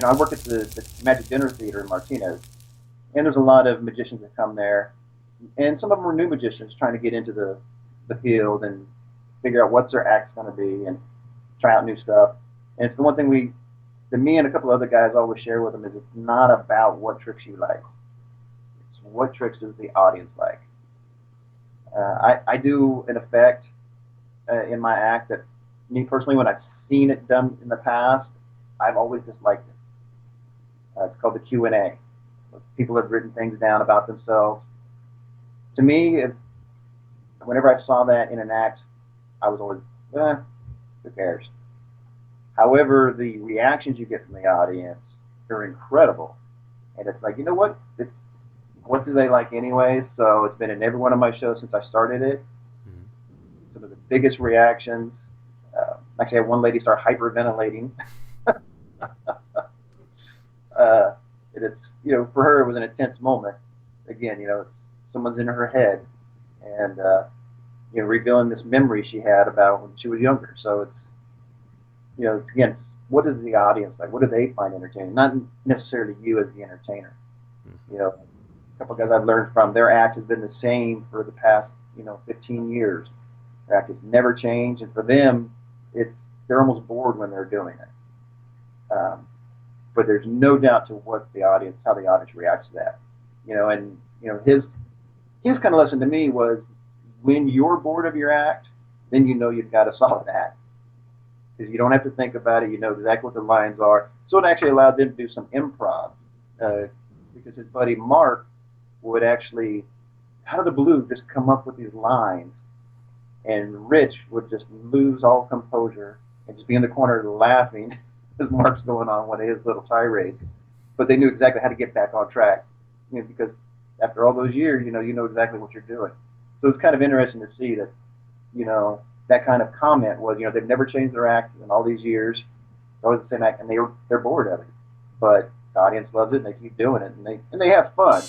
I work at the Magic Dinner Theater in Martinez, and there's a lot of magicians that come there, and some of them are new magicians trying to get into the field and figure out what's their act's going to be and try out new stuff. And it's the one thing that me and a couple other guys always share with them is it's not about what tricks you like. It's what tricks does the audience like. I do an effect in my act that me personally, when I've seen it done in the past, I've always disliked it. It's called the Q&A. People have written things down about themselves. To me, whenever I saw that in an act, I was always, who cares? However, the reactions you get from the audience are incredible. And it's like, you know what? What do they like anyway? So it's been in every one of my shows since I started it. Some of the biggest reactions. Actually, I had one lady start hyperventilating. It's, for her, it was an intense moment. Again, someone's in her head and, revealing this memory she had about when she was younger. So again, what is the audience like? What do they find entertaining? Not necessarily you as the entertainer. A couple of guys I've learned from, their act has been the same for the past, 15 years. Their act has never changed, and for them, they're almost bored when they're doing it. But there's no doubt to how the audience reacts to that. His kind of lesson to me was, when you're bored of your act, then you've got a solid act. Because you don't have to think about it, you know exactly what the lines are. So it actually allowed them to do some improv. Because his buddy Mark would actually, out of the blue, just come up with these lines. And Rich would just lose all composure and just be in the corner laughing as Mark's going on one of his little tirades. But they knew exactly how to get back on track. Because after all those years, you know exactly what you're doing. So it's kind of interesting to see that, that kind of comment was, they've never changed their act in all these years. It's always the same act, and they're bored of it. But the audience loves it, and they keep doing it, and they have fun.